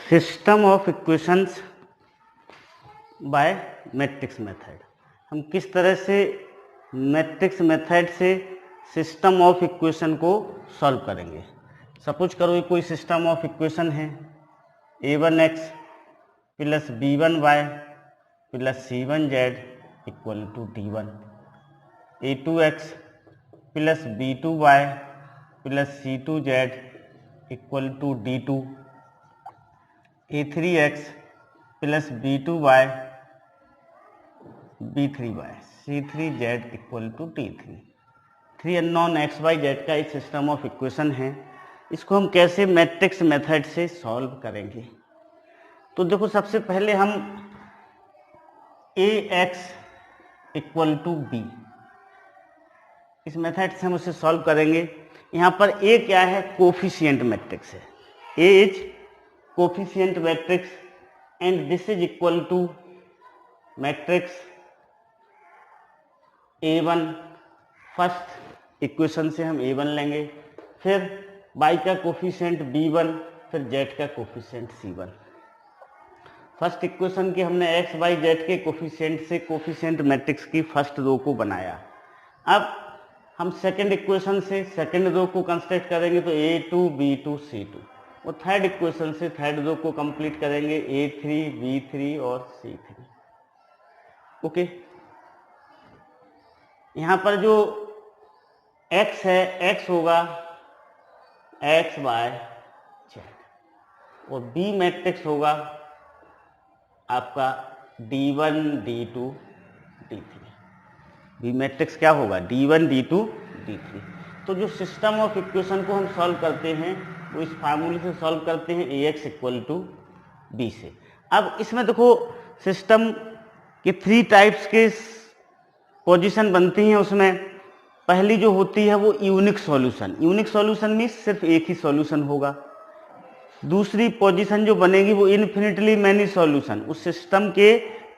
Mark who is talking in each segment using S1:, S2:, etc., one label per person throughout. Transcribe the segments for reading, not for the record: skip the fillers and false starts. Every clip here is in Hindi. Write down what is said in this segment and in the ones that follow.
S1: System of equations by matrix method. हम किस तरह से मैट्रिक्स मेथड से सिस्टम ऑफ इक्वेशन को सॉल्व करेंगे। सपोज करो ये कोई सिस्टम ऑफ इक्वेशन है, a1x plus b1y plus c1z equal to d1, a2x plus b2y plus c2z equal to d2, a3x प्लस b2y b3y c3z equal to t3। 3 unknown x y z का एक सिस्टम ऑफ इक्वेशन है। इसको हम कैसे मैट्रिक्स मेथड से सॉल्व करेंगे। तो देखो, सबसे पहले हम ax इक्वल टू b, इस मेथड से हम उसे सॉल्व करेंगे। यहाँ पर a क्या है? कोफिशिएंट मैट्रिक्स है। a is coefficient matrix and this is equal to matrix a1। First equation से हम a1 लेंगे, फिर y का कोफिशिएंट b1, फिर z का कोफिशिएंट c1। फर्स्ट इक्वेशन की हमने x y z के कोफिशिएंट से कोफिशिएंट मैट्रिक्स की फर्स्ट रो को बनाया। अब हम सेकंड इक्वेशन से सेकंड रो को कंस्ट्रक्ट करेंगे, तो a2 b2 c2, और थर्ड इक्वेशन से थर्ड रो को कंप्लीट करेंगे, a3 b3 और c3। ओके, यहाँ पर जो x है, x होगा x y z, और b मैट्रिक्स होगा आपका d1 d2 d3। B matrix क्या होगा? d1 d2 d3। तो जो सिस्टम ऑफ इक्वेशन को हम सॉल्व करते हैं वो इस फार्मूले से सॉल्व करते हैं, ax इक्वल टू b से। अब इसमें देखो, सिस्टम के 3 टाइप्स के पोजीशन बनती हैं। उसमें पहली जो होती है वो unique solution. Unique solution means सिर्फ एक ही सॉल्यूशन होगा। दूसरी पोजीशन जो बनेगी वो इन्फिनिटली मैनी सॉल्यूशन, उस सिस्टम के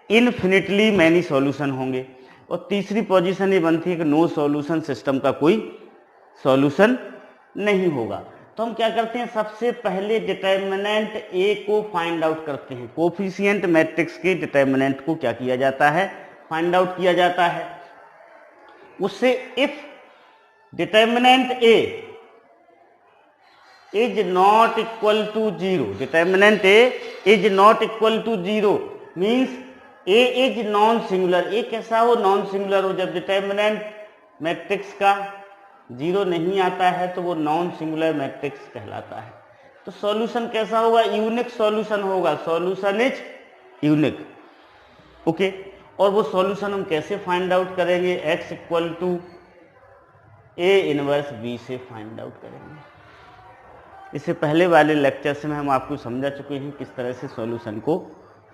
S1: इन्फिनिटली मैनी सॉल्यूशन होंगे। और तीसरी पोजीशन ये बनती है कि नो सॉल्यूशन, सिस्टम का कोई सॉल्यूशन नहीं होगा। तो हम क्या करते हैं, सबसे पहले डिटर्मिनेंट ए को फाइंड आउट करते हैं। कोफिशिएंट मैट्रिक्स के डिटर्मिनेंट को क्या किया जाता है? फाइंड आउट किया जाता है। उससे if determinant A is not equal to 0, determinant A is not equal to 0 means A is non singular. A कैसा हो? नॉन सिंगुलर हो। जब डिटर्मिनेंट मैट्रिक्स का 0 नहीं आता है तो वो नॉन सिंगुलर मैट्रिक्स कहलाता है। तो सॉल्यूशन कैसा होगा? यूनिक सॉल्यूशन होगा। Solution is unique. ओके, और वो सॉल्यूशन हम कैसे फाइंड आउट करेंगे? x equal to a inverse b से फाइंड आउट करेंगे। इससे पहले वाले लेक्चर्स में हम आपको समझा चुके हैं किस तरह से सॉल्यूशन को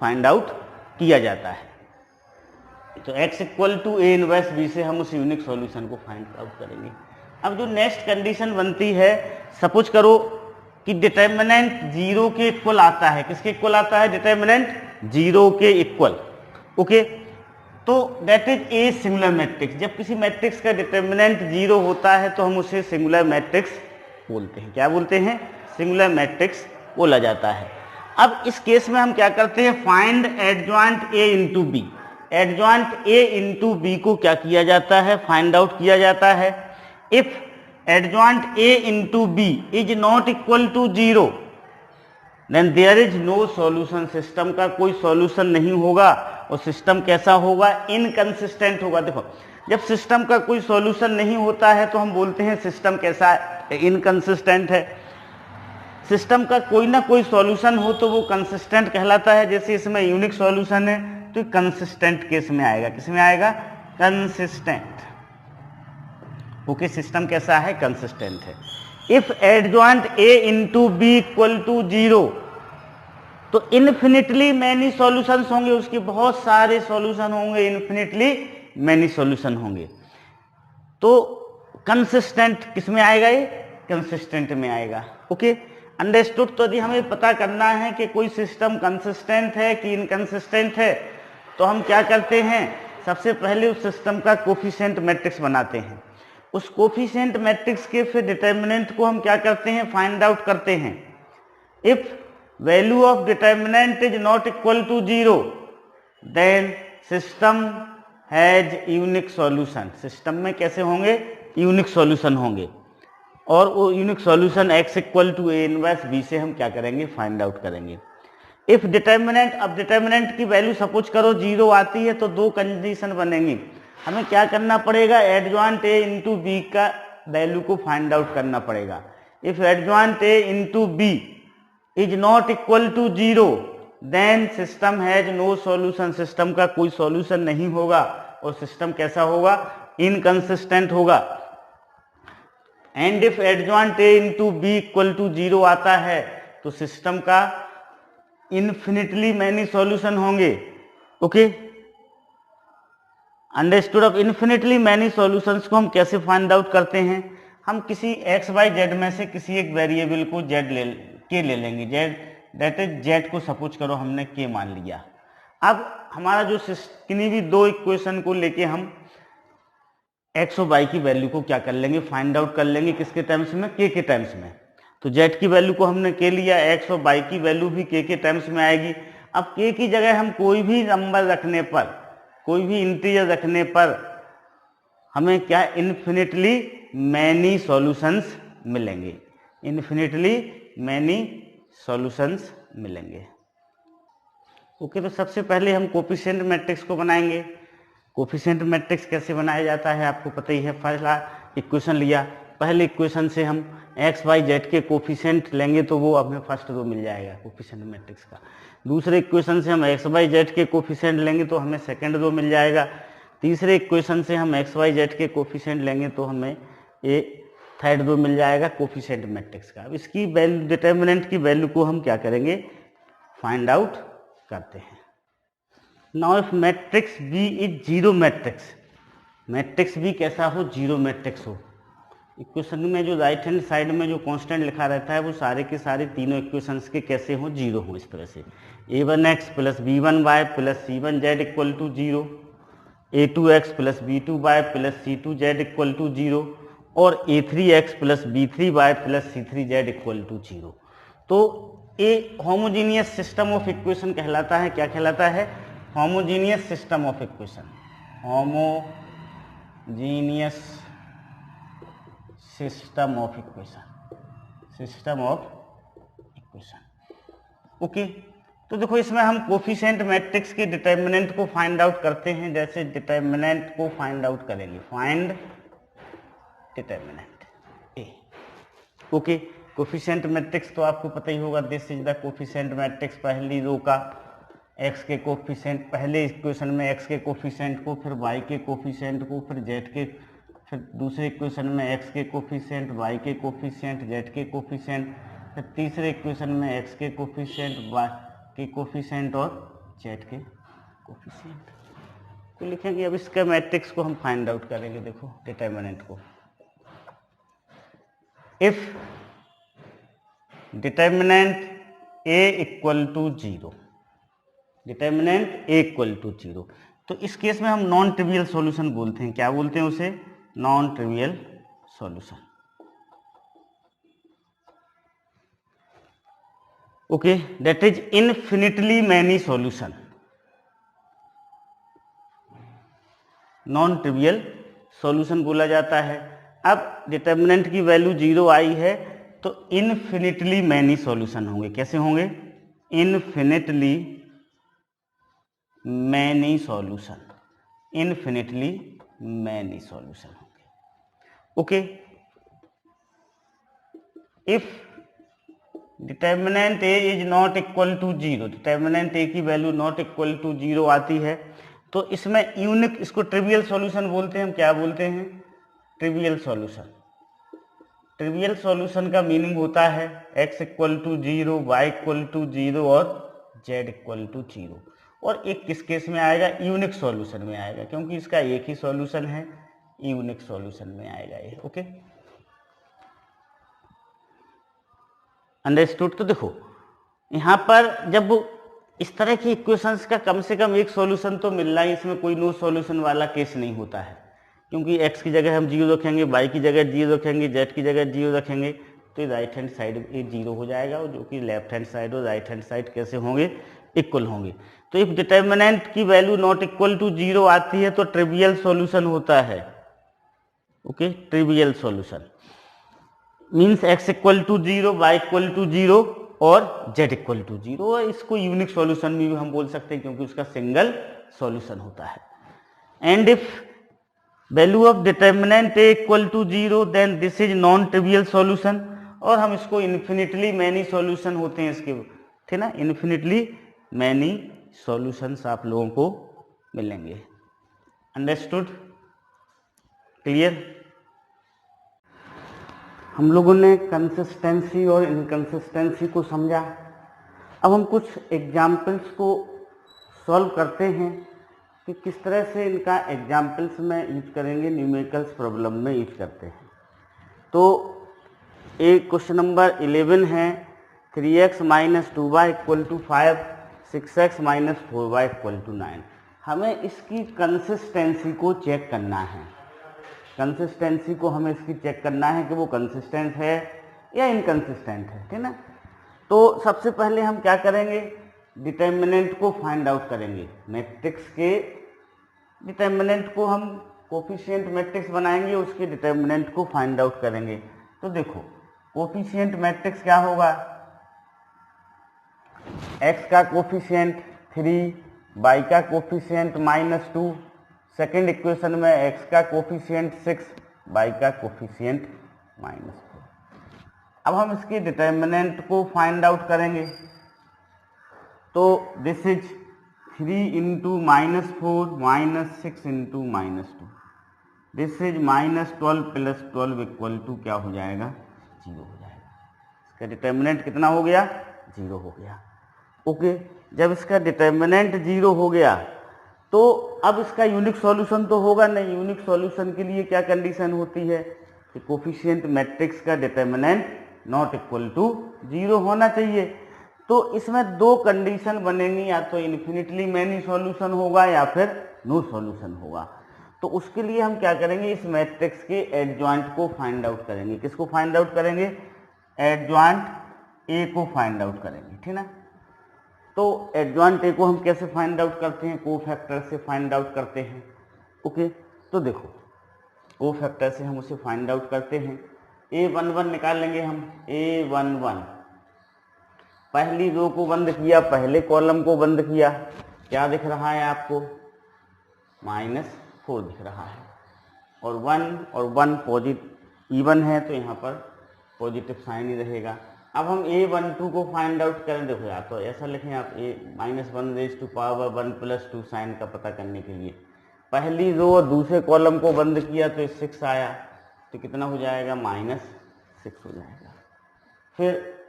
S1: फाइंड आउट किया जाता है। तो x equal to a inverse b से हम उस यूनिक सॉल्यूशन को फाइंड आउट करेंगे। अब जो नेक्स्ट कंडीशन बनती है, सपोज करो कि डिटर्मिनेंट 0 के इक्वल आता है। किसके इक्वल आता है? डिटर्मिनेंट 0 के इक्वल। ओके, तो that is a singular matrix. जब किसी मैट्रिक्स का डिटर्मिनेंट 0 होता है तो हम उसे सिंगुलर मैट्रिक्स बोलते हैं। क्या बोलते हैं? सिंगुलर मैट्रिक्स बोला जाता है। अब इस केस में हम क्या करते हैं? Find adjoint A into B. Adjoint A into B को क्या किया जाता है? फाइंड आउट किया जाता है। If adjoint A into B is not equal to 0 then there is no solution. System का कोई सॉल्यूशन नहीं होगा। और सिस्टम कैसा होगा? इनकंसिस्टेंट होगा। देखो, जब सिस्टम का कोई सॉल्यूशन नहीं होता है तो हम बोलते हैं सिस्टम कैसा है? इनकंसिस्टेंट है। सिस्टम का कोई ना कोई सॉल्यूशन हो तो वो कंसिस्टेंट कहलाता है। जैसे इसमें यूनिक सॉल्यूशन है तो कंसिस्टेंट केस में आएगा। किस में आएगा? कंसिस्टेंट। ओके, सिस्टम कैसा है? कंसिस्टेंट है। If adjoint A into B equal to 0 तो इन्फिनिटली मैनी सॉल्यूशंस होंगे। उसके बहुत सारे सॉल्यूशन होंगे, इन्फिनिटली मैनी सॉल्यूशन होंगे। तो कंसिस्टेंट किस में आएगा? ये कंसिस्टेंट में आएगा। Okay, understood. तो यदि हमें पता करना है कि कोई सिस्टम कंसिस्टेंट है कि इनकंसिस्टेंट है तो हम क्या करते हैं? सबसे पहले उस सिस्टम का कोफिशिएंट मैट्रिक्स बनाते हैं। उस कोफिशिएंट मैट्रिक्स के फिर डिटर्मिनेंट को हम क्या करते हैं? फाइंड आउट करते हैं। If value of determinant is not equal to 0, then system has unique solution. System में कैसे होंगे? यूनिक सॉल्यूशन होंगे, और वो unique solution x equal to a inverse b से हम क्या करेंगे? फाइंड आउट करेंगे। इफ डिटर्मिनेंट, अब डिटर्मिनेंट की वैल्यू सपोज करो 0 आती है तो दो कंडीशन बनेंगी। हमें क्या करना पड़ेगा? एडजॉइंट a इंटू बी का वैल्यू को फाइंड आउट करना पड़ेगा। If adjoint a into B is not equal to 0, then system has no solution. System का कोई सॉल्यूशन नहीं होगा, और सिस्टम कैसा होगा? इनकंसिस्टेंट होगा। And if adjoint a into B equal to 0 आता है तो सिस्टम का इन्फिनिटली मैनी सॉल्यूशन होंगे। Okay, understood. Of infinitely many solutions को हम कैसे फाइंड आउट करते हैं? हम किसी x y z में से किसी एक वेरिएबल को z ले लेंगे। z दैट इज z को सपोज करो हमने k मान लिया। अब हमारा जो किन्हीं भी दो इक्वेशन को लेके हम x और y की वैल्यू को क्या कर लेंगे? फाइंड आउट कर लेंगे। किसके टर्म्स में? k के टर्म्स में। तो z की वैल्यू को हमने k लिया, x और y की वैल्यू भी k के टर्म्स में आएगी। अब k की जगह हम कोई भी नंबर रखने पर, कोई भी इंटीजर रखने पर हमें क्या? इन्फिनिटली मैनी सॉल्यूशंस मिलेंगे। इन्फिनिटली मैनी सॉल्यूशंस मिलेंगे। ओके, तो सबसे पहले हम कोफिशिएंट मैट्रिक्स को बनाएंगे। कोफिशिएंट मैट्रिक्स कैसे बनाया जाता है आपको पता ही है। पहला इक्वेशन लिया, पहले इक्वेशन से हम एक्स वाई जेड के कोफिशिएंट लेंगे तो वो हमें फर्स्ट रो मिल जाएगा कोफिशिएंट मैट्रिक्स का। दूसरे इक्वेशन से हम एक्स वाई जेड के कोफिशिएंट लेंगे तो हमें सेकंड रो मिल जाएगा। तीसरे इक्वेशन से हम एक्स वाई जेड के कोफिशिएंट लेंगे तो हमें ये थर्ड रो मिल जाएगा कोफिशिएंट मैट्रिक्स का। अब इसकी वैल्यू, डिटर्मिनेंट की वैल्यू को हम क्या करेंगे? फाइंड आउट करते हैं। Now if matrix B is zero matrix, matrix B कैसा हो? जीरो मैट्रिक्स हो। इक्वेशन में जो राइट हैंड साइड में जो कांस्टेंट लिखा रहता है वो सारे के सारे तीनों इक्वेशंस के कैसे हो? जीरो हो। इस तरह से a1x plus b1y plus c1z equal to 0, a2x plus b2y plus c2z equal to 0 और a3x plus b3y plus c3z equal to 0। तो ये होमोजीनियस सिस्टम ऑफ इक्वेशन कहलाता है। क्या कहलाता है? Homogeneous system of equation. Homogeneous system of equation, system of equation. Okay, तो देखो इसमें हम कोफिशिएंट मैट्रिक्स के डिटर्मिनेंट को फाइंड आउट करते हैं। जैसे डिटर्मिनेंट को फाइंड आउट करेंगे, फाइंड डिटर्मिनेंट ए। ओके, कोफिशिएंट मैट्रिक्स तो आपको पता ही होगा, this is the coefficient matrix. पहली रो का x के कोफिशिएंट, पहले इक्वेशन में x के कोफिशिएंट को, फिर y के कोफिशिएंट को, फिर z के, फिर दूसरे इक्वेशन में x के कोफिशिएंट, y के कोफिशिएंट, z के कोफिशिएंट, फिर तीसरे इक्वेशन में x के कोफिशिएंट, y के कोफिशिएंट और z के कोफिशिएंट को लिखेंगे। अब इसका मैट्रिक्स को हम फाइंड आउट करेंगे। देखो डिटर्मिनेंट को, if determinant a equal to 0, determinant a equal to 0, तो इस केस में हम नॉन ट्रिवियल सॉल्यूशन बोलते हैं। क्या बोलते हैं उसे? Non trivial solution. Okay, that is infinitely many solution, non trivial solution बोला जाता है। अब डिटर्मिनेंट की वैल्यू 0 आई है तो इनफिनिटली मैनी सॉल्यूशन होंगे। कैसे होंगे? Infinitely many solution, infinitely many solution होंगे। Okay, if determinant a is not equal to 0, determinant a की वैल्यू नॉट इक्वल टू 0 आती है तो इसमें यूनिक, इसको ट्रिवियल सॉल्यूशन बोलते हैं। हम क्या बोलते हैं? Trivial solution. ट्रिवियल सॉल्यूशन का मीनिंग होता है x equal to 0, y equal to 0 और z इक्वल टू 0। और एक किस केस में आएगा? यूनिक सॉल्यूशन में आएगा, क्योंकि इसका एक ही सॉल्यूशन है, यूनिक सॉल्यूशन में आएगा ये। Okay, understood. तो देखो यहाँ पर जब इस तरह की इक्वेशंस का कम से कम एक सॉल्यूशन तो मिल रहा है, इसमें कोई नो सॉल्यूशन वाला केस नहीं होता है, क्योंकि x की जगह हम 0 रखेंगे, y की जगह 0 रखेंगे, z की जगह 0 रखेंगे, तो राइट हैंड साइड ये 0 हो जाएगा, और जो कि लेफ्ट हैंड साइड और राइट हैंड साइड कैसे होंगे, इक्वल होंगे। तो इफ डिटर्मिनेंट की वैल्यू नॉट इक्वल टू 0 आती है तो ट्रिवियल सॉल्यूशन होता है। Okay, trivial solution means x equal to 0, y equal to 0 और z इक्वल टू 0। और इसको यूनिक सॉल्यूशन भी हम बोल सकते हैं क्योंकि उसका सिंगल सॉल्यूशन होता है। And if value of determinant a equal to 0 then this is non trivial solution. और हम इसको इन्फिनिटली मैनी सॉल्यूशन होते हैं इसके, ठीक ना, इन्फिनिटली मैनी सॉल्यूशंस आप लोगों को मिलेंगे। Understood, clear. हम लोगों ने कंसिस्टेंसी और इनकंसिस्टेंसी को समझा। अब हम कुछ एग्जाम्पल्स को सॉल्व करते हैं कि किस तरह से इनका एग्जाम्पल्स में यूज करेंगे, न्यूमेरिकल्स प्रॉब्लम में यूज करते हैं। तो एक क्वेश्चन नंबर 11 है 3x minus 2y equal to 5, 6x minus 4y equal to 9। हमें इसकी कंसिस्टेंसी को चेक करना है। कंसिस्टेंसी को हमें इसकी चेक करना है कि वो कंसिस्टेंट है या इनकंसिस्टेंट है, ठीक ना। तो सबसे पहले हम क्या करेंगे, डिटर्मिनेंट को फाइंड आउट करेंगे। मैट्रिक्स के डिटर्मिनेंट को हम कोफिशिएंट मैट्रिक्स बनाएंगे, उसके डिटर्मिनेंट को फाइंड आउट करेंगे। तो देखो कोफिशिएंट मैट्रिक्स क्या होगा, x का कोफिशिएंट 3, y का कोफिशिएंट -2, सेकेंड इक्वेशन में x का कोफिशिएंट 6, y का कोफिशिएंट -4। अब हम इसके डिटर्मिनेंट को फाइंड आउट करेंगे। तो this is 3 into -4 -6 into -2, this is -12 plus 12 equal to क्या हो जाएगा, 0 हो जाएगा। इसका डिटर्मिनेंट कितना हो गया, 0 हो गया। ओके, जब इसका डिटर्मिनेंट 0 हो गया तो अब इसका यूनिक सॉल्यूशन तो होगा नहीं। यूनिक सॉल्यूशन के लिए क्या कंडीशन होती है कि कोफिशिएंट मैट्रिक्स का डिटर्मिनेंट नॉट इक्वल टू 0 होना चाहिए। तो इसमें दो कंडीशन बनेंगी, या तो इन्फिनिटली मैनी सॉल्यूशन होगा या फिर नो सॉल्यूशन होगा। तो उसके लिए हम क्या करेंगे, इस मैट्रिक्स के एडजॉइंट को फाइंड आउट करेंगे। किसको फाइंड आउट करेंगे, एडजॉइंट ए को फाइंड आउट करेंगे, ठीक ना। तो एडजॉइंट ए को हम कैसे फाइंड आउट करते हैं, कोफैक्टर से फाइंड आउट करते हैं। ओके, तो देखो कोफैक्टर से हम उसे फाइंड आउट करते हैं। A11 निकाल लेंगे हम। A11 पहली रो को बंद किया, पहले कॉलम को बंद किया, क्या दिख रहा है आपको, -4 दिख रहा है। और 1 और 1 पॉजिटिव इवन है तो यहाँ पर पॉजिटिव साइन ही रहेगा। अब हम A12 को फाइंड आउट करें। देखो यार, तो ऐसा लिखें आप -1 रेज़ टू पावर 1 + 2 साइन का पता करने के लिए पहली रो और दूसरे कॉलम को बंद किया तो 6 आया, तो कितना हो जाएगा, -6 हो जाएगा। फिर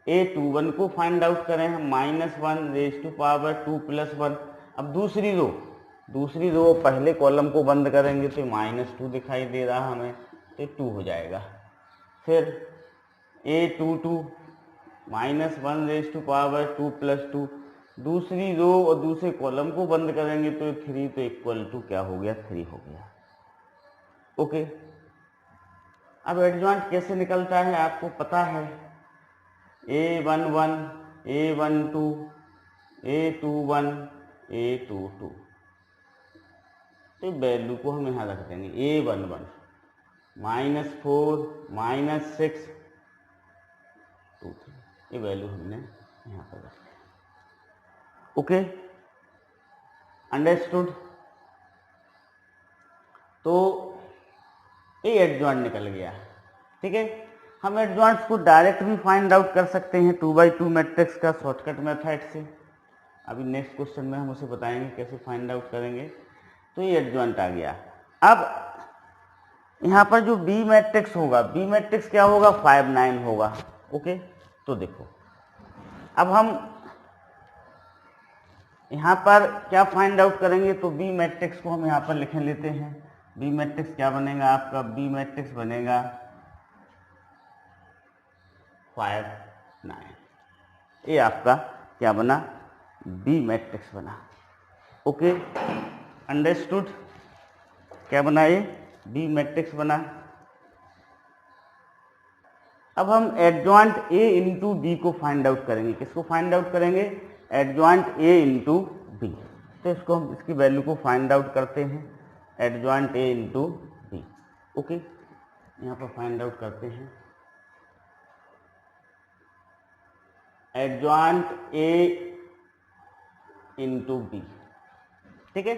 S1: A21 को फाइंड आउट करें हम, -1 रेज़ टू पावर 2 + 1। अब दूसरी रो पहले कॉलम को बंद करेंगे तो -2 दिखाई दे रहा हमें, तो 2 हो जाएगा। फिर A22 -1 रेज़ टू पावर 2 + 2, दूसरी रो और दूसरे कॉलम को बंद करेंगे तो 3, तो इक्वल टू क्या हो गया, 3 हो गया। ओके, अब एडजॉइंट कैसे निकलता है आपको पता है, A11 A12 A21 A22। तो वैल्यू को हम यहाँ रख देंगे। A11 -4 -6 2 3, ये वैल्यू हमने यहाँ पर रख दी। Okay, understood. तो ये एडजॉइंट निकल गया, ठीक है। हम एडजॉइंट्स को डायरेक्ट भी फाइंड आउट कर सकते हैं 2x2 मैट्रिक्स का शॉर्टकट मेथड से। अभी नेक्स्ट क्वेश्चन में हम उसे बताएंगे कैसे फाइंड आउट करेंगे। तो ये एडजॉइंट आ गया। अब यहाँ पर जो बी मैट्रिक्स होगा, बी मैट्रिक्स क्या होगा, 5 9 होगा। ओके, तो देखो अब हम यहाँ पर क्या फाइंड आउट करेंगे, तो बी मैट्रिक्स को हम यहाँ पर लिख लेते हैं। बी मैट्रिक्स क्या बनेगा आपका, बी मैट्रिक्स बनेगा 5 9। ये आपका क्या बना, बी मैट्रिक्स बना। ओके, अंडरस्टूड, क्या बना, ये बी मैट्रिक्स बना। अब हम एडजॉइंट ए इंटू बी को फाइंड आउट करेंगे। किसको फाइंड आउट करेंगे? Adjoint A into B. तो इसको हम इसकी वैल्यू को फाइंड आउट करते हैं, adjoint A into B. Okay, यहाँ पर फाइंड आउट करते हैं एडजॉइंट ए इंटू बी। ठीक है,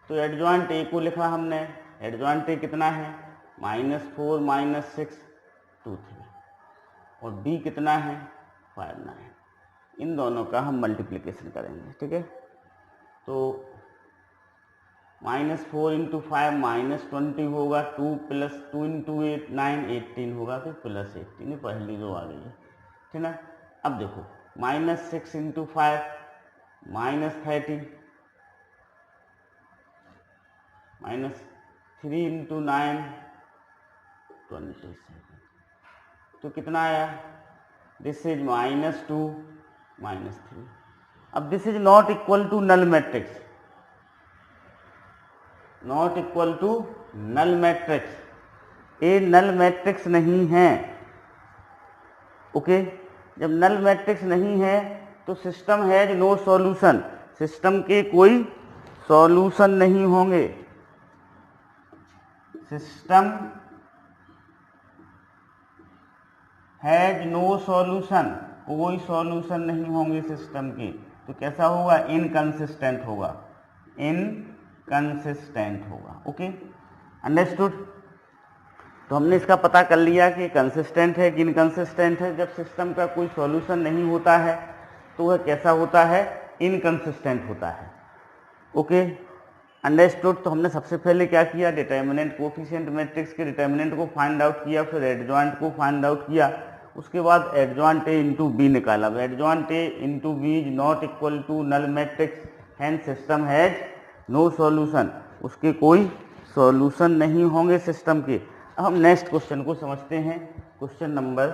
S1: तो एडजॉइंट ए को लिखा हमने, एडजॉइंट ए कितना है? -4 -6 2 3, और बी कितना है? 5 9। इन दोनों का हम मल्टीप्लिकेशन करेंगे। ठीक है, तो -4 × 5 -20 होगा, 2 + 2 × 8 9 18 होगा, फिर +18, ये पहली रो आ गई है। ठीक है, अब देखो -6 × 5 -30, -3 × 9 27, तो कितना आया? This is -2 -3। अब this is not equal to null matrix, not equal to null matrix. A null matrix नहीं है। ओके, जब नल मैट्रिक्स नहीं है तो system has no solution, system के कोई सॉल्यूशन नहीं होंगे, सिस्टम हैज नो सॉल्यूशन, कोई सॉल्यूशन नहीं होंगे सिस्टम के। तो कैसा होगा? इनकंसिस्टेंट होगा, इनकंसिस्टेंट होगा। Okay, understood. तो हमने इसका पता कर लिया कि कंसिस्टेंट है कि इनकंसिस्टेंट है। जब सिस्टम का कोई सॉल्यूशन नहीं होता है तो वह कैसा होता है? इनकंसिस्टेंट होता है। Okay, understood. तो हमने सबसे पहले क्या किया? डिटर्मिनेंट कोएफिशिएंट मैट्रिक्स के डिटर्मिनेंट को फाइंड आउट किया, फिर एडजॉइंट को फाइंड आउट किया, उसके बाद एडजॉइंट ए इंटू बी निकाला। Adjoint A into B is not equal to null matrix, hence system has no solution, उसके कोई सॉल्यूशन नहीं होंगे सिस्टम के। अब हम नेक्स्ट क्वेश्चन को समझते हैं, क्वेश्चन नंबर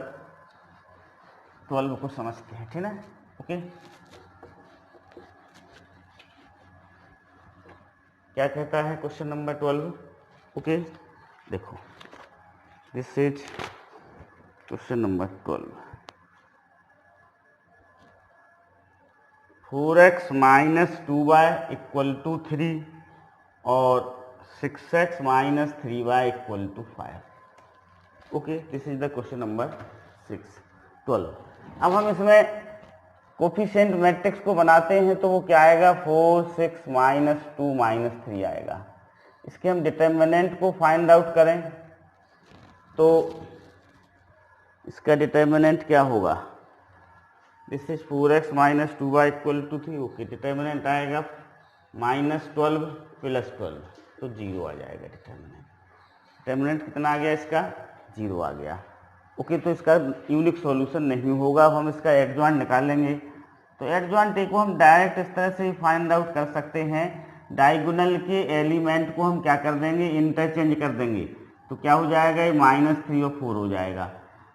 S1: 12 को समझते हैं। ठीक है, ओके। क्या कहता है क्वेश्चन नंबर 12? ओके, देखो, this is question number 12। 4x - 2y = 3 और 6x - 3y = 5। Okay, this is the question number 12। अब हम इसमें कोफिशिएंट मैट्रिक्स को बनाते हैं तो वो क्या आएगा? 4 6 - 2 - 3 आएगा। इसके हम डिटर्मिनेंट को फाइंड आउट करें तो इसका डिटर्मिनेंट क्या होगा? This is 4x - 2y = 3। Okay, determinant आएगा -12 + 12, तो 0 आ जाएगा डिटर्मिनेंट। डिटर्मिनेंट कितना आ गया इसका? 0 आ गया। ओके, तो इसका यूनिक सॉल्यूशन नहीं होगा। अब हम इसका एडजॉइंट निकालेंगे। तो एडजॉइंट ए को हम डायरेक्ट इस तरह से फाइंड आउट कर सकते हैं। डायगोनल के एलिमेंट को हम क्या कर देंगे? इंटरचेंज कर देंगे। तो क्या हो जाएगा? ये -3 और 4 हो जाएगा,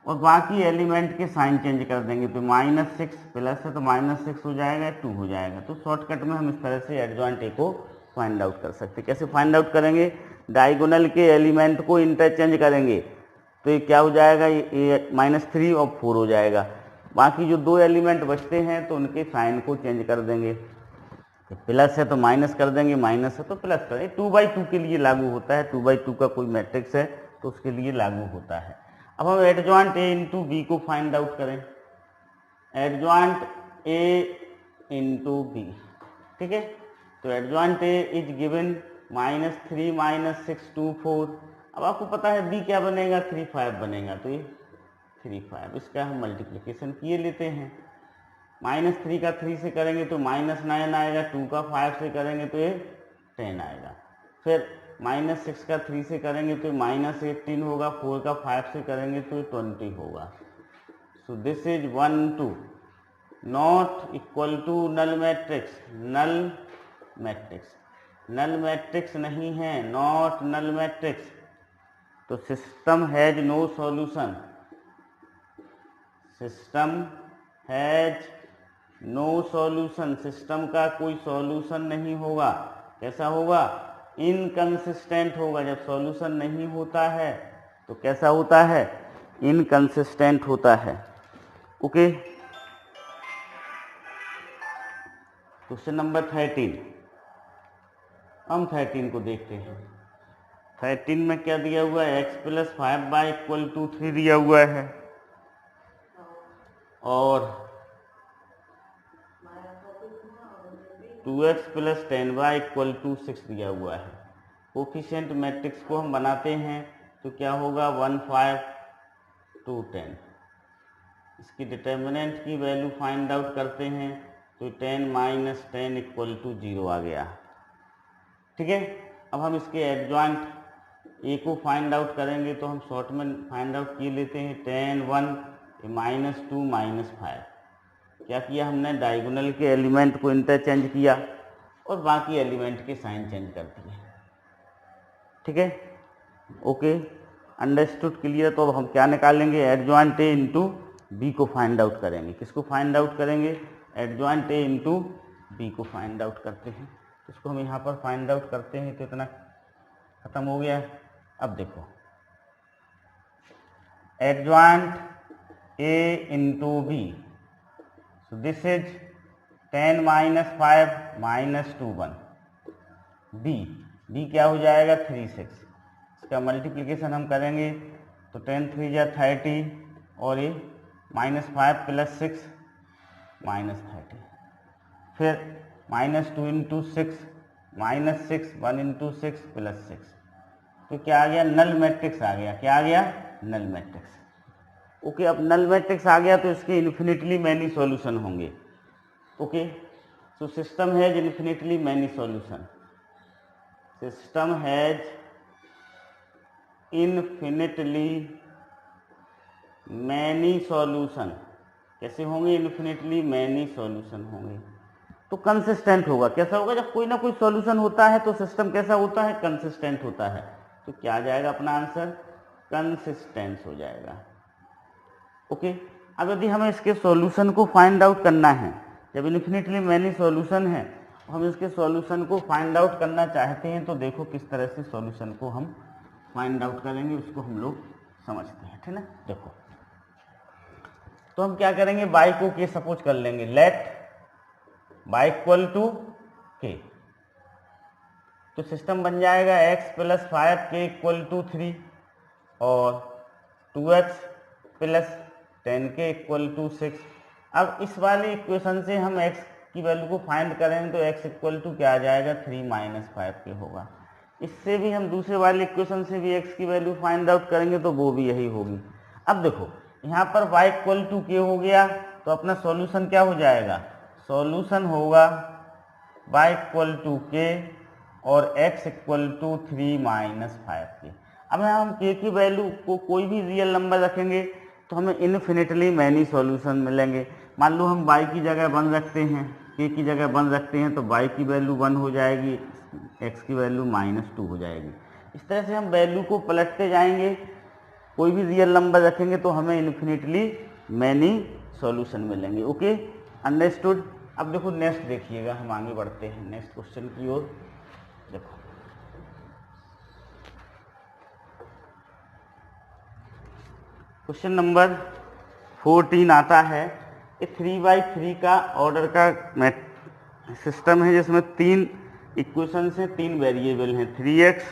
S1: और बाकी एलिमेंट के साइन चेंज कर देंगे। तो -6 प्लस है तो -6 हो जाएगा, 2 हो जाएगा। तो शॉर्टकट में हम इस तरह से एडजॉइंट ए को फाइंड आउट कर सकते हैं। कैसे फाइंड आउट करेंगे? डायगोनल के एलिमेंट को इंटरचेंज करेंगे। तो ये क्या हो जाएगा? ये -3 और 4 हो जाएगा। बाकी जो 2 एलिमेंट बचते हैं तो उनके साइन को चेंज कर देंगे। तो प्लस है तो माइनस कर देंगे, माइनस है तो प्लस करेंगे। 2/2 के लिए लागू होता है। 2/2 का कोई मैट्रिक्स है तो उसके लिए लागू होता है। अब हम एडजॉइंट ए इंटू बी को फाइंड आउट करें। एडजॉइंट ए इंटू बी, ठीक है। तो एडजॉइंट ए इज गिवन -3 - 6 2 4। अब आपको पता है बी क्या बनेगा? 3 5 बनेगा। तो ये 3 5, इसका हम मल्टीप्लिकेशन किए लेते हैं। -3 का 3 से करेंगे तो -9 आएगा, 2 का 5 से करेंगे तो ये 10 आएगा। फिर -6 का 3 से करेंगे तो -18 होगा, 4 का 5 से करेंगे तो 20 होगा। So this is 1 2 not equal to null matrix. Null matrix, null matrix नहीं है, नॉट नल मैट्रिक्स। तो system has no solution, system has no solution, system का कोई सॉल्यूशन नहीं होगा। कैसा होगा? इनकंसिस्टेंट होगा। जब सॉल्यूशन नहीं होता है तो कैसा होता है? इनकंसिस्टेंट होता है। ओके, क्वेश्चन नंबर 13, हम 13 को देखते हैं। 13 में क्या दिया हुआ है, x प्लस 5/3 दिया हुआ है और 2x प्लस 10/6 दिया हुआ है। कोफिशिएंट मैट्रिक्स को हम बनाते हैं तो क्या होगा, 1 5 2 10। इसकी डिटर्मिनेंट की वैल्यू फाइंड आउट करते हैं तो 10 माइनस 10 इक्वल टू 0 आ गया। ठीक है, अब हम इसके एडजॉइंट ए को फाइंड आउट करेंगे तो हम शॉर्ट में फाइंड आउट किए लेते हैं। 10 1 माइनस 2 माइनस 5। क्या किया हमने, डायगोनल के एलिमेंट को इंटरचेंज किया और बाकी एलिमेंट के साइन चेंज कर दिए। ठीक है, ओके, अंडरस्टूड, क्लियर। तो अब हम क्या निकालेंगे, एडजॉइंट ए इंटू बी को फाइंड आउट करेंगे। किसको फाइंड आउट करेंगे, एडजॉइंट ए इंटू बी को फाइंड आउट करते हैं। इसको हम यहाँ पर फाइंड आउट करते हैं तो इतना खत्म हो गया। अब देखो, adjoint A into B, so this is 10 minus 5 minus 2 1। B क्या हो जाएगा, 3 6। इसका मल्टीप्लिकेशन हम करेंगे तो 10 3 जा 30 और ये माइनस 5 प्लस 6 माइनस 30, फिर minus 2 into 6 minus 6, 1 into 6 plus 6। तो क्या आ गया, नल मैट्रिक्स आ गया। क्या आ गया, नल मैट्रिक्स। ओके, अब नल मैट्रिक्स आ गया तो इसके इन्फिनिटली मैनी सॉल्यूशन होंगे। Okay, so system has infinitely many solution. System has infinitely many solution. कैसे होंगे, इन्फिनिटली मैनी सॉल्यूशन होंगे। तो कंसिस्टेंट होगा। कैसा होगा, जब कोई ना कोई सॉल्यूशन होता है तो सिस्टम कैसा होता है, कंसिस्टेंट होता है। तो क्या आ जाएगा अपना आंसर, कंसिस्टेंस हो जाएगा। ओके, अब यदि हमें इसके सॉल्यूशन को फाइंड आउट करना है, जब इन्फिनिटली मैनी सॉल्यूशन है, हम इसके सॉल्यूशन को फाइंड आउट करना चाहते हैं तो देखो किस तरह से सॉल्यूशन को हम फाइंड आउट करेंगे, उसको हम लोग समझते हैं। ठीक है, देखो, तो हम क्या करेंगे, बाई को के सपोज कर लेंगे। लेट बाई इक्वल टू के, तो सिस्टम बन जाएगा x प्लस 5 के इक्वल टू 3 और 2x प्लस 10 के इक्वल टू 6। अब इस वाले इक्वेशन से हम x की वैल्यू को फाइंड करेंगे तो x इक्वल टू क्या आ जाएगा, 3 माइनस 5 के होगा। इससे भी हम दूसरे वाले इक्वेशन से भी x की वैल्यू फाइंड आउट करेंगे तो वो भी यही होगी। अब देखो, यहाँ पर y इक्वल टू के हो गया तो अपना सॉल्यूशन क्या हो जाएगा, सॉल्यूशन होगा y इक्वल टू के और x इक्वल टू 3 माइनस 5 के। अब हम k की वैल्यू को कोई भी रियल नंबर रखेंगे तो हमें इन्फिनिटली मैनी सॉल्यूशन मिलेंगे। मान लो हम y की जगह 1 रखते हैं, k की जगह 1 रखते हैं तो y की वैल्यू 1 हो जाएगी, x की वैल्यू -2 हो जाएगी। इस तरह से हम वैल्यू को पलटते जाएंगे, कोई भी रियल नंबर रखेंगे तो हमें इन्फिनिटली मैनी सॉल्यूशन मिलेंगे। Okay, understood. अब देखो नेक्स्ट देखिएगा, हम आगे बढ़ते हैं नेक्स्ट क्वेश्चन की ओर। देखो, क्वेश्चन नंबर 14 आता है। ये 3/3 का ऑर्डर का सिस्टम है जिसमें 3 इक्वेशन से 3 वेरिएबल हैं। 3x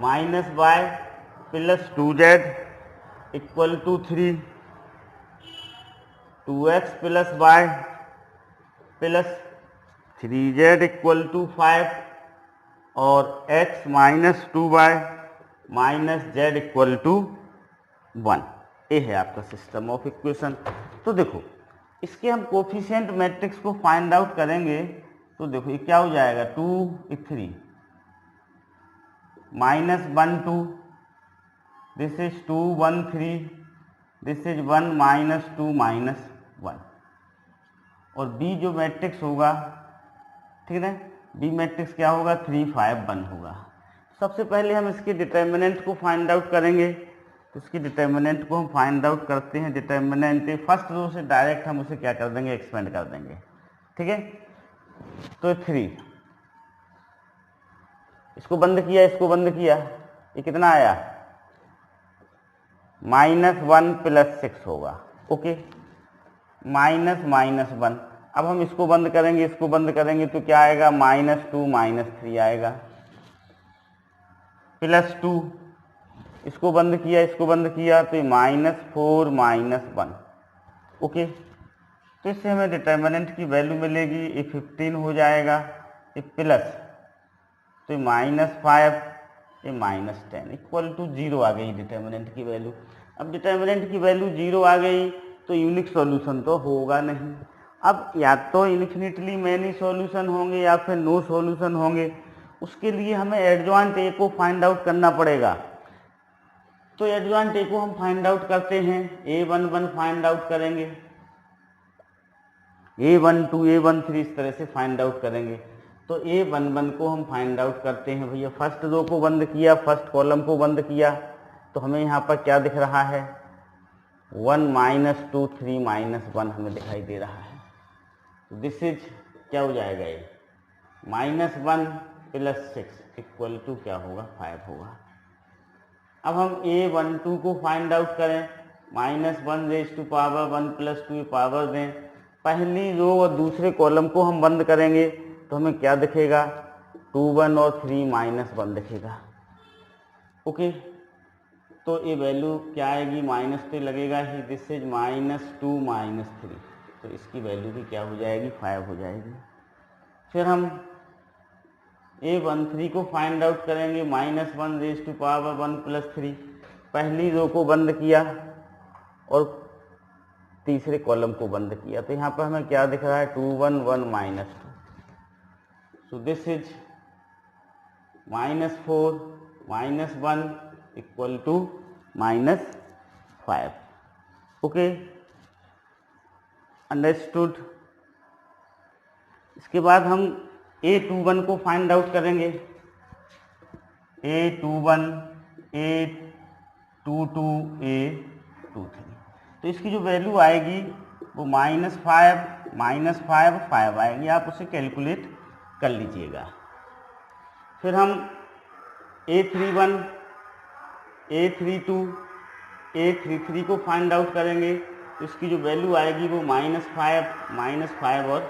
S1: minus y plus 2z equal to 3, 2x plus y plus 3z equal to 5 और x minus 2y minus z equal to 1। ये है आपका सिस्टम ऑफ इक्वेशन। तो देखो, इसके हम कोफिशिएंट मैट्रिक्स को फाइंड आउट करेंगे तो देखो ये क्या हो जाएगा, 2 3 minus 1 2, this is 2 1 3, this is 1 minus 2 minus 1। और बी जो मैट्रिक्स होगा, ठीक है, बी मैट्रिक्स क्या होगा, 3 5 1 होगा। सबसे पहले हम इसके डिटर्मिनेंट को फाइंड आउट करेंगे। तो इसकी डिटर्मिनेंट को हम फाइंड आउट करते हैं। डिटर्मिनेंट फर्स्ट रो से डायरेक्ट हम उसे क्या कर देंगे, एक्सपेंड कर देंगे। ठीक है, तो 3, इसको बंद किया, इसको बंद किया, ये कितना आया -1 + 6 होगा। ओके, -1। अब हम इसको बंद करेंगे, इसको बंद करेंगे तो क्या आएगा, -2 -3 आएगा, +2, इसको बंद किया, इसको बंद किया तो -4 -1। ओके, तो इससे हमें डिटर्मिनेंट की वैल्यू मिलेगी, ये 15 हो जाएगा, ये प्लस तो -5, ये -10 = 0 आ गई डिटर्मिनेंट की वैल्यू। अब डिटर्मिनेंट की वैल्यू 0 आ गई तो यूनिक सॉल्यूशन तो होगा नहीं। अब या तो इन्फिनिटली मैनी सॉल्यूशन होंगे या फिर नो सॉल्यूशन होंगे, उसके लिए हमें एडजॉइंट ए को फाइंड आउट करना पड़ेगा। तो एडजॉइंट ए को हम फाइंड आउट करते हैं, A11 फाइंड आउट करेंगे, A12 A13 इस तरह से फाइंड आउट करेंगे। तो A11 को हम फाइंड आउट करते हैं भैया, फर्स्ट रो को बंद किया, फर्स्ट कॉलम को बंद किया, तो हमें यहाँ पर क्या दिख रहा है, 1 -2 3 -1 हमें दिखाई दे रहा है। तो दिस इज क्या हो जाएगा, ये -1 + 6 = क्या होगा, 5 होगा। अब हम A12 को फाइंड आउट करें, -1 × 1 + 2 पावर दें, पहली रो और दूसरे कॉलम को हम बंद करेंगे तो हमें क्या दिखेगा, 2 1 और 3 -1 दिखेगा। ओके, तो ये वैल्यू क्या आएगी, -2 लगेगा ही, दिस इज -2 -3, तो इसकी वैल्यू भी क्या हो जाएगी, 5 हो जाएगी। फिर हम A13 को फाइंड आउट करेंगे, -1 × 1 + 3, पहली रो को बंद किया और तीसरे कॉलम को बंद किया, तो यहाँ पर हमें क्या दिख रहा है, 2 1 1 -2, सो दिस इज -4 -1 = -5। Okay, understood. इसके बाद हम A21 को फाइंड आउट करेंगे, A21 A22 A23, तो इसकी जो वैल्यू आएगी वो -5 5 आएगी, आप उसे कैलकुलेट कर लीजिएगा। फिर हम A31 A32 A33 को फाइंड आउट करेंगे, तो इसकी जो वैल्यू आएगी वो -5 और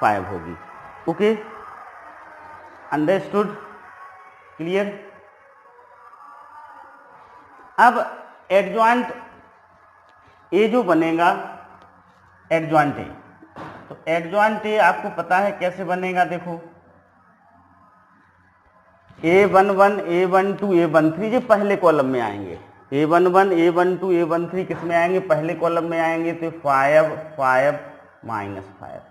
S1: 5 होगी। Okay, understood, clear. अब एडजॉइंट ए जो बनेगा, एडजॉइंट ए, तो एडजॉइंट ए आपको पता है कैसे बनेगा, देखो A11 A12 A13 जो पहले कॉलम में आएंगे, A11 A12 A13 किस में आएंगे, पहले कॉलम में आएंगे, तो 5 5 -5,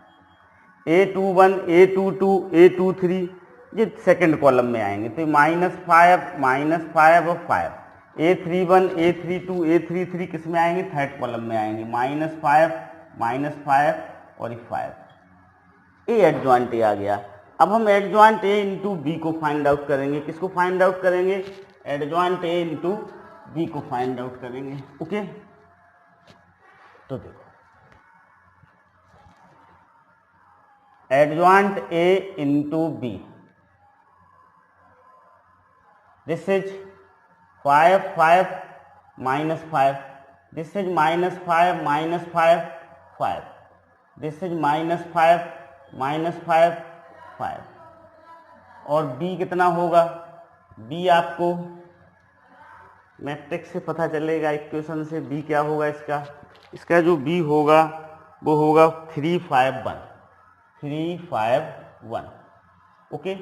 S1: A21 A22 A23 ये सेकंड कॉलम में आएंगे, तो -5 और 5, A31 A32 A33 किस में आएंगे, थर्ड कॉलम में आएंगे, -5 और 5, ये एडजॉइंट ए आ गया। अब हम एडजॉइंट ए इंटू बी को फाइंड आउट करेंगे, किसको फाइंड आउट करेंगे, एडजॉइंट ए इंटू बी को फाइंड आउट करेंगे। ओके, तो देखो adjoint A into B, this is 5 5 -5, this is -5 -5 5, this is -5 5, और b कितना होगा, b आपको मैट्रिक्स से पता चलेगा, इक्वेशन से b क्या होगा, इसका जो b होगा वो होगा 3 5 1। ओके,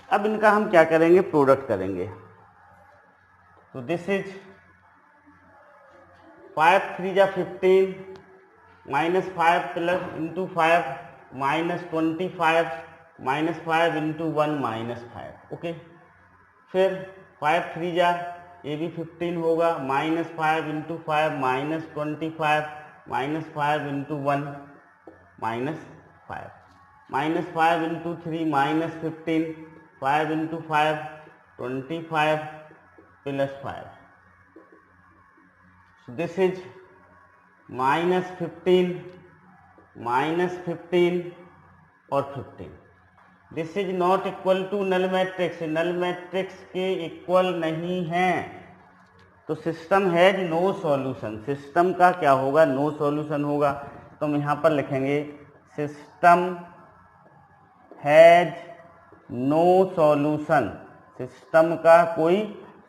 S1: अब इनका हम क्या करेंगे, प्रोडक्ट करेंगे, तो this is 5 3 × 15 -5 plus into 5 -25 -5 × 1 -5। Okay, फिर 5 3 × ये भी 15 होगा, -5 × 5 -25 -5 × 1 -5, -5 × 3 -15, 5 × 5 25 + 5, so this is -15 और 15, this is not equal to null matrix, null matrix के इक्वल नहीं है, तो system has no solution, system का क्या होगा, नो सॉल्यूशन होगा। तो हम यहाँ पर लिखेंगे system has no solution, system का कोई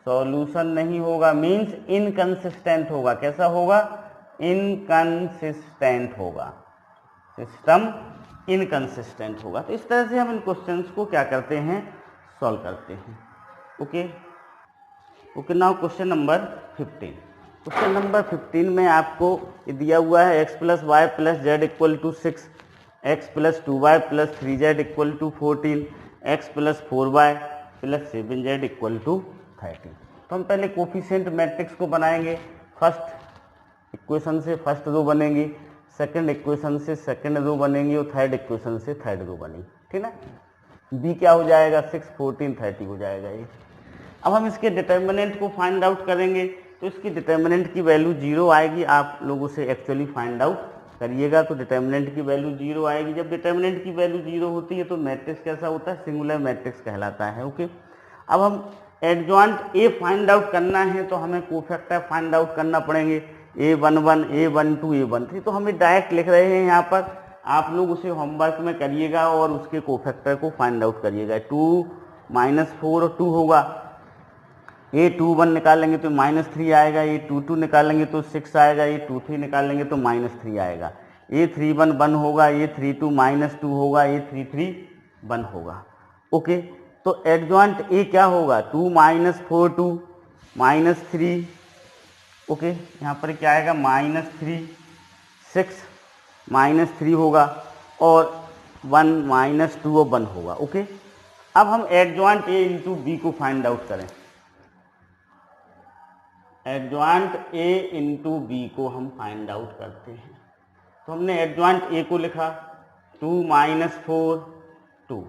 S1: सॉल्यूशन नहीं होगा, मीन्स इनकंसिस्टेंट होगा। कैसा होगा, इनकंसिस्टेंट होगा, सिस्टम इनकंसिस्टेंट होगा। तो इस तरह से हम इन क्वेश्चंस को क्या करते हैं, सॉल्व करते हैं। Okay okay, now question number 15। Question number 15 में आपको दिया हुआ है x plus y plus z equal to 6, x plus 2y plus 3z equal to 14, x plus 4y plus 7z equal to 30। तो हम पहले कोफिशिएंट मैट्रिक्स को बनाएंगे। फर्स्ट इक्वेशन से फर्स्ट रो बनेगी, सेकंड इक्वेशन से सेकंड रो बनेगी और थर्ड इक्वेशन से थर्ड रो बनेगी, ठीक ना। बी क्या हो जाएगा, 6, 14, 30 हो जाएगा ये। अब हम इसके डिटर्मिनेंट को फाइंड आउट करेंगे। तो इसकी डिटर्मिनेंट की वैल्यू 0 आएगी। आप लोगों से एक्चुअली फाइंड आउट करिएगा तो डिटर्मिनेंट की वैल्यू 0 आएगी। जब डिटर्मिनेंट की वैल्यू 0 होती है तो मैट्रिक्स कैसा होता है, सिंगुलर मैट्रिक्स कहलाता है। ओके, अब हम एडजॉइंट ए फाइंड आउट करना है तो हमें कोफैक्टर फाइंड आउट करना पड़ेंगे, A11, A12, A13। तो हमें डायरेक्ट लिख रहे हैं यहाँ पर, आप लोग उसे होमवर्क में करिएगा और उसके कोफैक्टर को फाइंड आउट करिएगा। 2 - 4 और 2 होगा, A21 निकालेंगे तो -3 आएगा, A22 निकालेंगे तो 6 आएगा, A23 निकालेंगे तो -3 आएगा, A31 1 होगा, A32 -2 होगा, A33 1 होगा। ओके, तो एडजॉइंट ए क्या होगा, 2 - 4 2 -3। ओके, यहाँ पर क्या आएगा, -3, 6 -3 होगा और 1 - 2 और 1 होगा। ओके, अब हम एडजॉइंट ए इंटू बी को फाइंड आउट करें। एडजॉइंट ए इंटू बी को हम फाइंड आउट करते हैं। तो हमने एडजॉइंट ए को लिखा 2 - 4 2,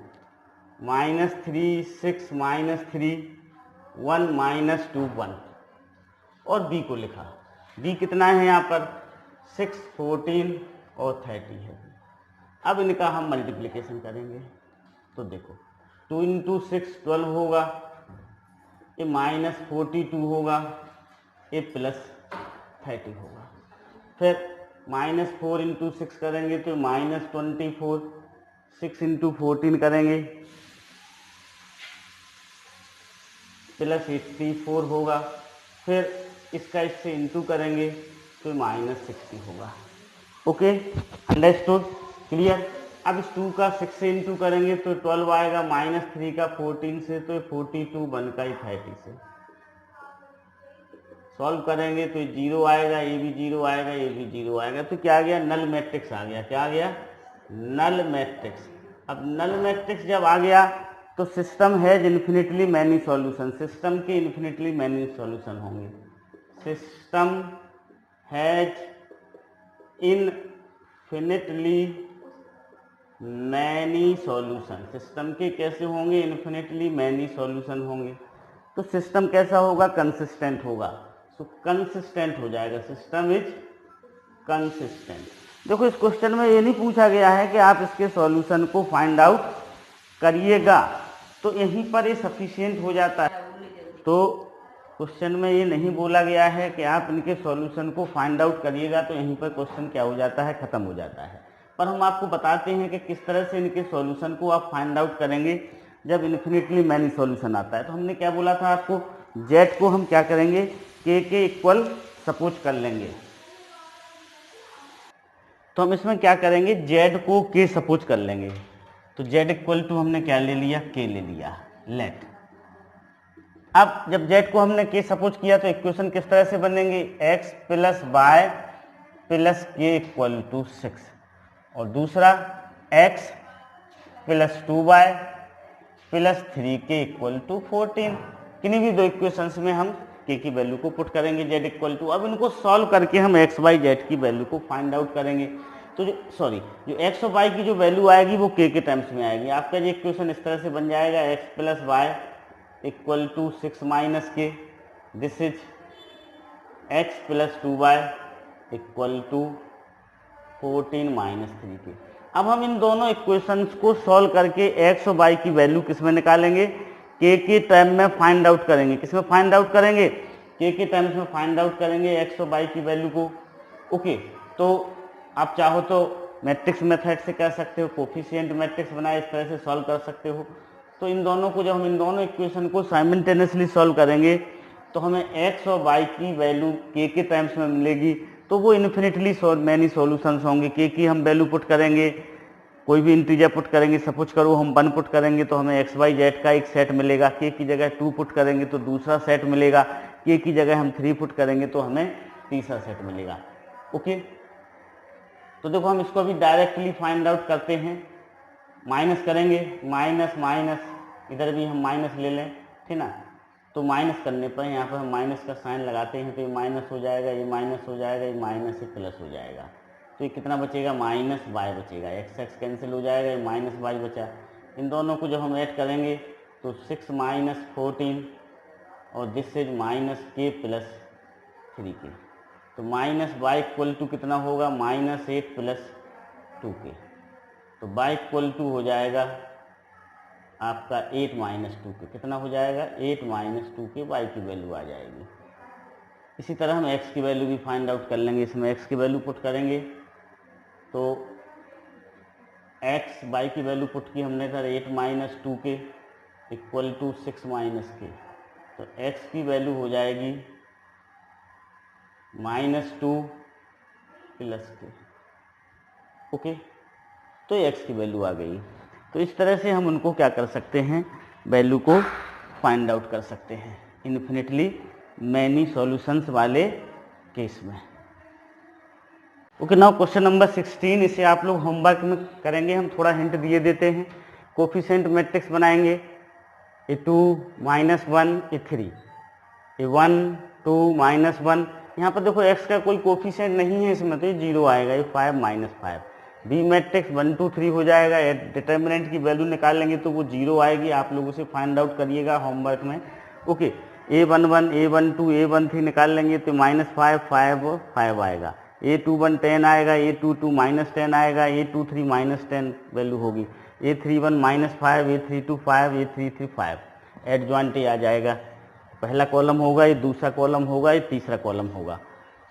S1: -3 6 -3 1 - 2 1, और बी को लिखा, बी कितना है यहाँ पर 6 14 और 30 है। अब इनका हम मल्टीप्लिकेशन करेंगे। तो देखो 2 × 6 12 होगा, ये -42 होगा, ये +30 होगा। फिर -4 × 6 करेंगे तो -24, 6 × 14 करेंगे +84 होगा। फिर इसका इससे इंटू करेंगे तो -60 होगा। Okay, understood, clear. अब इस 2 का 6 से इंटू करेंगे तो 12 आएगा, -3 का 14 से तो 42, 1 का 30 से सॉल्व करेंगे तो 0 आएगा, ये भी 0 आएगा, ये भी 0 आएगा। तो क्या आ गया, नल मैट्रिक्स आ गया। क्या आ गया, नल मैट्रिक्स। अब नल मैट्रिक्स जब आ गया तो system has infinitely many solution, system के इन्फिनिटली मैनी सॉल्यूशन होंगे। System has infinitely many solution, system के कैसे होंगे, इन्फिनिटली मैनी सॉल्यूशन होंगे। तो सिस्टम कैसा होगा, कंसिस्टेंट होगा। तो कंसिस्टेंट हो जाएगा, सिस्टम इज कंसिस्टेंट। देखो इस क्वेश्चन में ये नहीं पूछा गया है कि आप इसके सॉल्यूशन को फाइंड आउट करिएगा, तो यहीं पर ये सफिशिएंट हो जाता है। तो क्वेश्चन में ये नहीं बोला गया है कि आप इनके सॉल्यूशन को फाइंड आउट करिएगा, तो यहीं पर क्वेश्चन क्या हो जाता है, खत्म हो जाता है। पर हम आपको बताते हैं कि किस तरह से इनके सॉल्यूशन को आप फाइंड आउट करेंगे जब इन्फिनिटली मैनी सॉल्यूशन आता है। तो हमने क्या बोला था आपको, जेड को हम क्या करेंगे, के इक्वल सपोज कर लेंगे। तो हम इसमें क्या करेंगे, जेड को के सपोज कर लेंगे। तो जेड इक्वल टू हमने क्या ले लिया, के ले लिया, लेट। अब जब जेड को हमने के सपोज किया तो इक्वेशन किस तरह से बनेंगे, x + y + k = 6, और दूसरा x + 2y + 3k = 14। किन्हीं भी दो इक्वेशंस में हम k की वैल्यू को पुट करेंगे, z इक्वल टू। अब इनको सॉल्व करके हम x y z की वैल्यू को फाइंड आउट करेंगे। तो जो x और y की जो वैल्यू आएगी वो k के टर्म्स में आएगी। आपका ये इक्वेशन इस तरह से बन जाएगा, x + y = 6 - k, this is x + 2y = 14 - 3k। अब हम इन दोनों इक्वेशंस को सॉल्व करके x और y की वैल्यू किस में निकालेंगे, k के टर्म में फाइंड आउट करेंगे। किस में फाइंड आउट करेंगे, के टर्म्स में फाइंड आउट करेंगे एक्स और वाई की वैल्यू को। ओके, तो आप चाहो तो मैट्रिक्स मेथड से कर सकते हो, कोफिशिएंट मैट्रिक्स बनाए इस तरह से सॉल्व कर सकते हो। तो इन दोनों को जब हम इन दोनों इक्वेशन को साइमल्टेनियसली सॉल्व करेंगे तो हमें एक्स और वाई की वैल्यू के टर्म्स में मिलेगी। तो वो इन्फिनिटली मैनी सॉल्यूशंस होंगे। के की हम वैल्यू पुट करेंगे, कोई भी इंटीजर पुट करेंगे, सपोज करो हम 1 पुट करेंगे तो हमें एक्स वाई जेड का एक सेट मिलेगा। के की जगह 2 पुट करेंगे तो दूसरा सेट मिलेगा। के की जगह हम 3 पुट करेंगे तो हमें तीसरा सेट मिलेगा। ओके, तो देखो हम इसको अभी डायरेक्टली फाइंड आउट करते हैं। माइनस करेंगे, माइनस माइनस, इधर भी हम माइनस ले लें, ठीक ना। तो माइनस करने पर यहाँ पर हम माइनस का साइन लगाते हैं तो ये माइनस हो जाएगा, ये माइनस हो जाएगा, ये माइनस से प्लस हो जाएगा। तो ये कितना बचेगा, माइनस वाई बचेगा। एक्स एक्स कैंसिल हो जाएगा, ये माइनस वाई बचा। इन दोनों को जब हम ऐड करेंगे तो 6 माइनस 14 और दिस इज माइनस के प्लस 3k। तो माइनस वाई इक्वल टू कितना होगा, माइनस 8 प्लस 2k। तो वाई इक्वल टू हो जाएगा आपका 8 माइनस 2k। कितना हो जाएगा, 8 माइनस 2k वाई की वैल्यू आ जाएगी। इसी तरह हम x की वैल्यू भी फाइंड आउट कर लेंगे। इसमें x की वैल्यू पुट करेंगे तो x वाई की वैल्यू पुट की हमने sir 8 minus 2k equal to 6 minus k। तो x की वैल्यू हो जाएगी -2 प्लस k। ओके, तो x की वैल्यू आ गई। तो इस तरह से हम उनको क्या कर सकते हैं, वैल्यू को फाइंड आउट कर सकते हैं इन्फिनिटली मैनी सॉल्यूशंस वाले केस में। ओके, नाउ क्वेश्चन नंबर 16, इसे आप लोग होमवर्क में करेंगे। हम थोड़ा हिंट दिए देते हैं। कोफिशिएंट मैट्रिक्स बनाएंगे, ए 2 माइनस 1 ए 3, ए 1 2 माइनस 1। यहाँ पर देखो x का कोई कोफिशिएंट नहीं है इसमें, तो ये 0 आएगा। ये 5 माइनस 5। बी मैट्रिक्स 1 2 3 हो जाएगा। डिटर्मिनेंट की वैल्यू निकाल लेंगे तो वो 0 आएगी। आप लोग उसे फाइंड आउट करिएगा होमवर्क में। ओके, a11 a12 a13 निकाल लेंगे तो -5 5 5 आएगा। a21 10 आएगा, a22 -10 आएगा, a23 -10 वैल्यू होगी, a31 -5, a32 5, a33 5। एडजॉइंट आ जाएगा। पहला कॉलम होगा, ये दूसरा कॉलम होगा, ये तीसरा कॉलम होगा।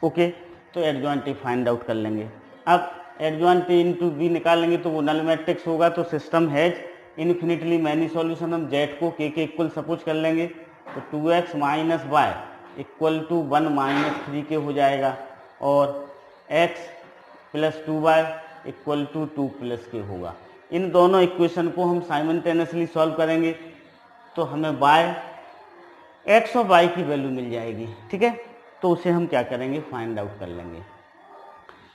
S1: ओके, तो एडजॉइंट फाइंड आउट कर लेंगे। अब एडजॉइंट इंटू बी निकाल लेंगे तो वो नल मैट्रिक्स होगा। तो system has infinitely many solution. हम जेड को के इक्वल सपोज कर लेंगे तो 2x minus y equal to 1 minus 3k हो जाएगा और x plus 2y equal to 2 plus k होगा। इन दोनों इक्वेशन को हम साइमल्टेनियसली सॉल्व करेंगे तो हमें y x और y की वैल्यू मिल जाएगी। ठीक है, तो उसे हम क्या करेंगे, फाइंड आउट कर लेंगे।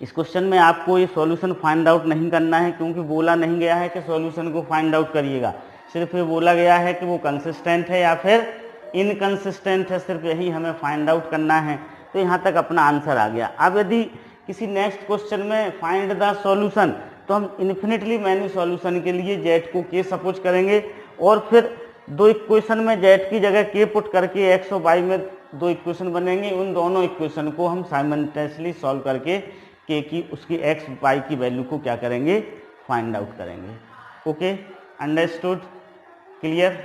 S1: इस क्वेश्चन में आपको ये सॉल्यूशन फाइंड आउट नहीं करना है, क्योंकि बोला नहीं गया है कि सॉल्यूशन को फाइंड आउट करिएगा। सिर्फ ये बोला गया है कि वो कंसिस्टेंट है या फिर इनकंसिस्टेंट है, सिर्फ यही हमें फाइंड आउट करना है। तो यहाँ तक अपना आंसर आ गया। अब यदि किसी नेक्स्ट क्वेश्चन में फाइंड द सॉल्यूशन, तो हम इन्फिनिटली मैनी सॉल्यूशन के लिए जेड को के सपोज करेंगे और फिर दो इक्वेशन में जेड की जगह के पुट करके एक्स और वाई में दो इक्वेशन बनेंगे। उन दोनों इक्वेशन को हम साइमल्टेनियसली सॉल्व करके के की उसकी एक्स वाई की वैल्यू को क्या करेंगे, फाइंड आउट करेंगे। Okay, understood, clear.